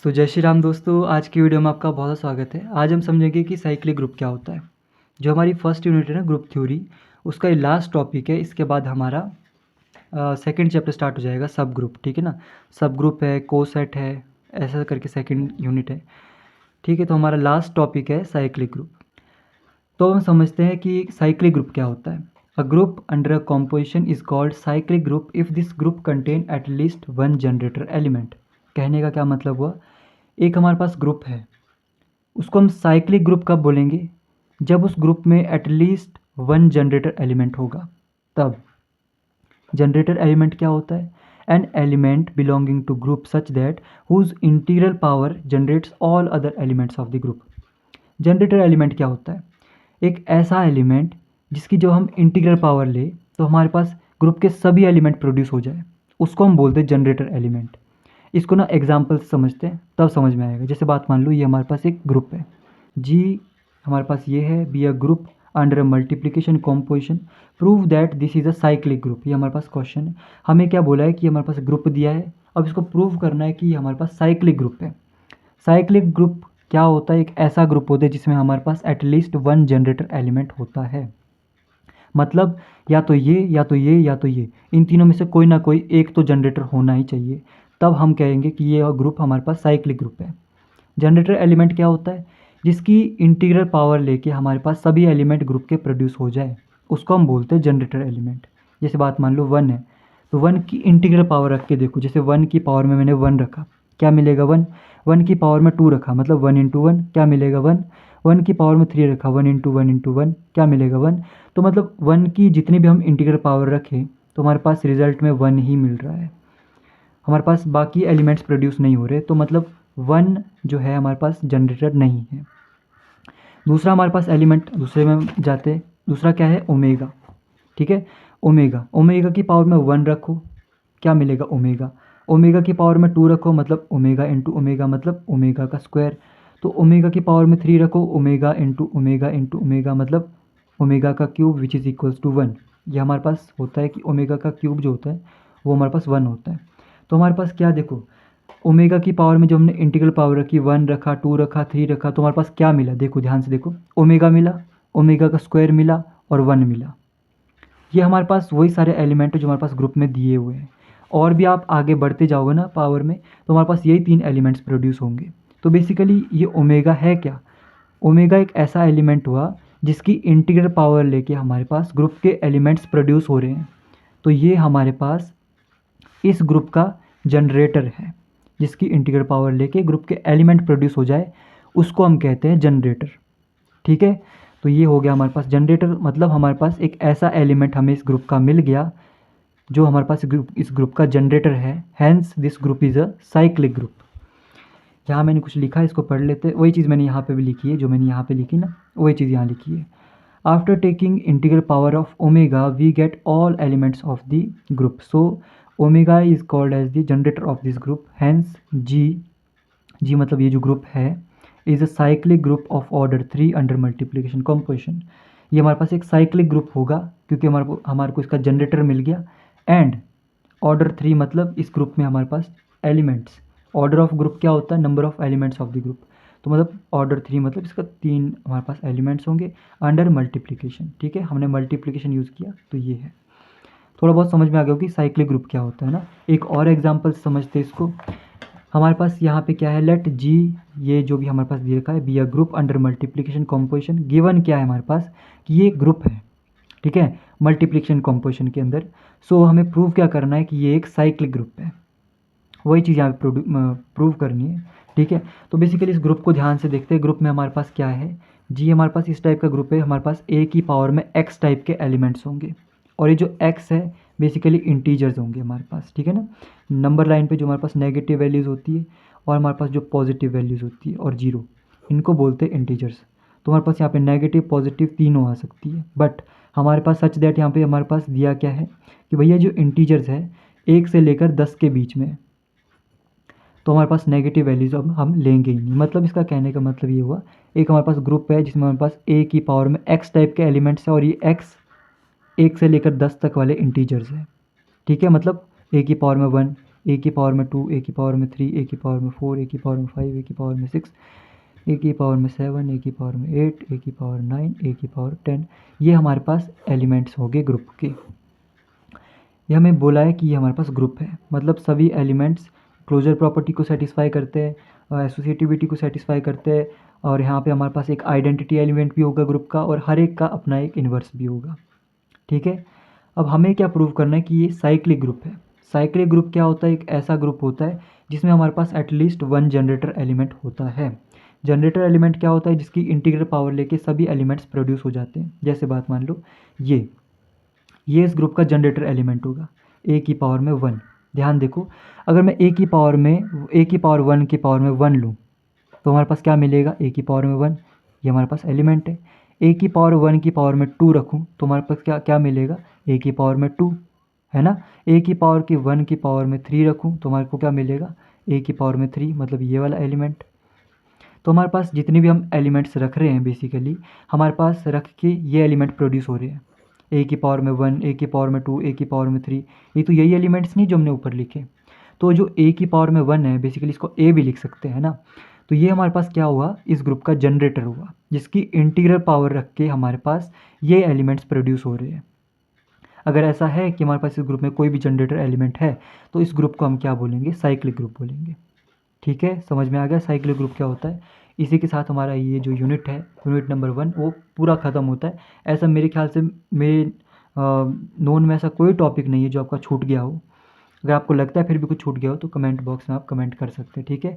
तो जय श्री राम दोस्तों, आज की वीडियो में आपका बहुत स्वागत है। आज हम समझेंगे कि साइक्लिक ग्रुप क्या होता है। जो हमारी फर्स्ट यूनिट है ना ग्रुप थ्योरी, उसका ये लास्ट टॉपिक है। इसके बाद हमारा सेकंड चैप्टर स्टार्ट हो जाएगा, सब ग्रुप। ठीक है ना, सब ग्रुप है, कोसेट है, ऐसा करके सेकंड यूनिट है। ठीक है, तो हमारा लास्ट टॉपिक है साइक्लिक ग्रुप। तो हम समझते हैं कि साइक्लिक ग्रुप क्या होता है। A group under a composition is called cyclic group if this group contain at least one generator element. कहने का क्या मतलब हुआ, एक हमारे पास ग्रुप है, उसको हम साइक्लिक ग्रुप कब बोलेंगे, जब उस ग्रुप में एटलीस्ट वन जनरेटर एलिमेंट होगा। तब जनरेटर एलिमेंट क्या होता है, an element belonging to group such that whose integral power generates all other elements of the group. Generator element क्या होता है, एक ऐसा एलिमेंट जिसकी जो हम इंटीग्रल पावर ले तो हमारे पास ग्रुप के सभी एलिमेंट प्रोड्यूस हो जाए, उसको हम बोलते हैं जनरेटर एलिमेंट। इसको ना एग्जाम्पल समझते हैं तब समझ में आएगा। जैसे बात मान लो, ये हमारे पास एक ग्रुप है जी, हमारे पास ये है be a group under a multiplication composition prove that this is a cyclic group. ये हमारे पास क्वेश्चन है, हमें क्या बोला है कि हमारे पास ग्रुप दिया है, अब इसको प्रूव करना है कि ये हमारे पास साइक्लिक ग्रुप है। साइक्लिक ग्रुप क्या होता है, एक ऐसा ग्रुप होता है जिसमें हमारे पास एटलीस्ट वन जनरेटर एलिमेंट होता है। मतलब या तो ये या तो ये या तो ये, इन तीनों में से कोई ना कोई एक तो जनरेटर होना ही चाहिए, तब हम कहेंगे कि ये ग्रुप हमारे पास साइक्लिक ग्रुप है। जनरेटर एलिमेंट क्या होता है, जिसकी इंटीग्रल पावर लेके हमारे पास सभी एलिमेंट ग्रुप के प्रोड्यूस हो जाए, उसको हम बोलते हैं जनरेटर एलिमेंट। जैसे बात मान लो वन है, तो वन की इंटीग्रल पावर रख के देखो, जैसे वन की पावर में मैंने वन रखा, क्या मिलेगा वन। वन की पावर में टू रखा, मतलब वन इंटू वन, क्या मिलेगा वन। वन की पावर में थ्री रखा, वन इंटू वन, क्या मिलेगा वन। तो मतलब वन की जितनी भी हम इंटीग्रल पावर रखें तो हमारे पास रिजल्ट में वन ही मिल रहा है, हमारे पास बाकी एलिमेंट्स प्रोड्यूस नहीं हो रहे, तो मतलब वन जो है हमारे पास जनरेटर नहीं है। दूसरा हमारे पास एलिमेंट, दूसरे में जाते, दूसरा क्या है, ओमेगा। ठीक है, ओमेगा, ओमेगा की पावर में वन रखो, क्या मिलेगा ओमेगा। ओमेगा की पावर में टू रखो, मतलब ओमेगा इंटू ओमेगा, मतलब ओमेगा का स्क्वायर। तो ओमेगा की पावर में थ्री रखो, ओमेगा इंटू ओमेगा, मतलब ओमेगा का cube which is equals to one. ये हमारे पास होता है कि ओमेगा का क्यूब जो होता है वो हमारे पास वन होता है। तो हमारे पास क्या देखो, ओमेगा की पावर में जो हमने इंटीग्रल पावर रखी, वन रखा, टू रखा, थ्री रखा, तो हमारे पास क्या मिला, देखो ध्यान से देखो, ओमेगा मिला, ओमेगा का स्क्वायर मिला और वन मिला। ये हमारे पास वही सारे एलिमेंट है जो हमारे पास ग्रुप में दिए हुए हैं। और भी आप आगे बढ़ते जाओगे ना पावर में, तो हमारे पास यही तीन एलिमेंट्स प्रोड्यूस होंगे। तो बेसिकली ये ओमेगा है क्या, ओमेगा एक ऐसा एलिमेंट हुआ जिसकी इंटीग्रल पावर लेके हमारे पास ग्रुप के एलिमेंट्स प्रोड्यूस हो रहे हैं। तो ये हमारे पास इस ग्रुप का जनरेटर है, जिसकी इंटीग्रल पावर लेके ग्रुप के एलिमेंट प्रोड्यूस हो जाए, उसको हम कहते हैं जनरेटर। ठीक है, तो ये हो गया हमारे पास जनरेटर, मतलब हमारे पास एक ऐसा एलिमेंट हमें इस ग्रुप का मिल गया जो हमारे पास इस ग्रुप का जनरेटर है। Hence this group is a cyclic group. यहाँ मैंने कुछ लिखा है, इसको पढ़ लेते हैं। वही चीज़ मैंने यहाँ पे भी लिखी है, जो मैंने यहाँ पे लिखी ना वही चीज़ यहाँ लिखी है। After taking integral power of omega we get all elements of the group, so omega is called as the generator of this group. Hence G मतलब ये जो ग्रुप है is a cyclic group of order three under multiplication composition. ये हमारे पास एक cyclic group होगा क्योंकि हमारे को इसका जनरेटर मिल गया। एंड ऑर्डर थ्री मतलब इस ग्रुप में हमारे पास एलिमेंट्स, ऑर्डर ऑफ ग्रुप क्या होता है, number of elements of the group. तो मतलब ऑर्डर थ्री मतलब इसका तीन हमारे पास एलिमेंट्स होंगे अंडर मल्टीप्लिकेशन। ठीक है, हमने मल्टीप्लिकेशन यूज़ किया तो ये है। थोड़ा बहुत समझ में आ गया कि साइक्लिक ग्रुप क्या होता है ना। एक और एग्जांपल समझते हैं इसको। हमारे पास यहाँ पे क्या है, लेट जी, ये जो भी हमारे पास दे रखा है, be a group under multiplication composition. Given क्या है हमारे पास कि ये ग्रुप है, ठीक है, मल्टीप्लिकेशन कॉम्पोजिशन के अंदर। सो हमें प्रूव क्या करना है कि ये एक साइक्लिक ग्रुप है, वही चीज़ यहाँ पे प्रूव करनी है। ठीक है, तो बेसिकली इस ग्रुप को ध्यान से देखते हैं। ग्रुप में हमारे पास क्या है जी, हमारे पास इस टाइप का ग्रुप है, हमारे पास ए की पावर में एक्स टाइप के एलिमेंट्स होंगे, और ये जो एक्स है बेसिकली इंटीजर्स होंगे हमारे पास। ठीक है ना, नंबर लाइन पे जो हमारे पास नेगेटिव वैल्यूज़ होती है और हमारे पास जो पॉजिटिव वैल्यूज़ होती है और जीरो, इनको बोलते हैं इंटीजर्स। तो हमारे पास यहाँ पे नेगेटिव पॉजिटिव तीनों आ सकती है, बट हमारे पास सच दैट यहाँ पे हमारे पास दिया क्या है कि भैया जो इंटीजर्स है एक से लेकर 10 के बीच में, तो हमारे पास नेगेटिव वैल्यूज़ अब हम लेंगे ही नहीं। मतलब इसका कहने का मतलब ये हुआ, एक हमारे पास ग्रुप है जिसमें हमारे पास ए की पावर में एक्स टाइप के एलिमेंट्स है और ये एक्स एक से लेकर 10 तक वाले इंटीजर्स हैं। ठीक है, मतलब ए की पावर में वन, ए की पावर में 2, ए की पावर में 3, ए की पावर में 4, ए की पावर में 5, ए की पावर में 6, ए की पावर में 7, ए की पावर में 8, ए की पावर 9, ए की पावर 10। ये हमारे पास एलिमेंट्स हो गए ग्रुप के। ये हमें बोला है कि ये हमारे पास ग्रुप है, मतलब सभी एलिमेंट्स क्लोजर प्रॉपर्टी को सेटिस्फाई करते हैं, एसोसिएटिविटी को सेटिस्फाई करते हैं, और यहाँ पे हमारे पास एक आइडेंटिटी एलिमेंट भी होगा ग्रुप का, और हर एक का अपना एक इन्वर्स भी होगा। ठीक है, अब हमें क्या प्रूव करना है कि ये साइक्लिक ग्रुप है। साइक्लिक ग्रुप क्या होता है? एक ऐसा ग्रुप होता है जिसमें हमारे पास एटलीस्ट वन जनरेटर एलिमेंट होता है। जनरेटर एलिमेंट क्या होता है? जिसकी इंटीग्रल पावर लेके सभी एलिमेंट्स प्रोड्यूस हो जाते हैं। जैसे बात मान लो, ये इस ग्रुप का जनरेटर एलिमेंट होगा, ए की पावर में 1। ध्यान देखो, अगर मैं ए की पावर 1 की पावर में 1 लूँ तो हमारे पास क्या मिलेगा? ए की पावर में 1, ये हमारे पास एलिमेंट है। ए की पावर 1 की पावर में 2 रखूँ तो हमारे पास क्या क्या मिलेगा? ए की पावर में 2, है ना। ए की पावर की 1 की पावर में 3 रखूँ तो हमारे को क्या मिलेगा? ए की पावर में 3, मतलब ये वाला एलिमेंट। तो हमारे पास जितने भी हम एलिमेंट्स रख रहे हैं बेसिकली, हमारे पास रख के ये एलिमेंट प्रोड्यूस हो रहे हैं। ए की पावर में 1, ए की पावर में 2, ए की पावर में 3, ये तो यही एलिमेंट्स नहीं जो हमने ऊपर लिखे। तो जो ए की पावर में 1 है, बेसिकली इसको ए भी लिख सकते हैं ना। तो ये हमारे पास क्या हुआ? इस ग्रुप का जनरेटर हुआ, जिसकी इंटीग्रल पावर रख के हमारे पास ये एलिमेंट्स प्रोड्यूस हो रहे हैं। अगर ऐसा है कि हमारे पास इस ग्रुप में कोई भी जनरेटर एलिमेंट है तो इस ग्रुप को हम क्या बोलेंगे? साइक्लिक ग्रुप बोलेंगे। ठीक है, समझ में आ गया साइक्लिक ग्रुप क्या होता है। इसी के साथ हमारा ये जो यूनिट है, यूनिट नंबर 1, वो पूरा ख़त्म होता है। ऐसा मेरे ख्याल से मेरे नोन में ऐसा कोई टॉपिक नहीं है जो आपका छूट गया हो। अगर आपको लगता है फिर भी कुछ छूट गया हो तो कमेंट बॉक्स में आप कमेंट कर सकते हैं। ठीक है।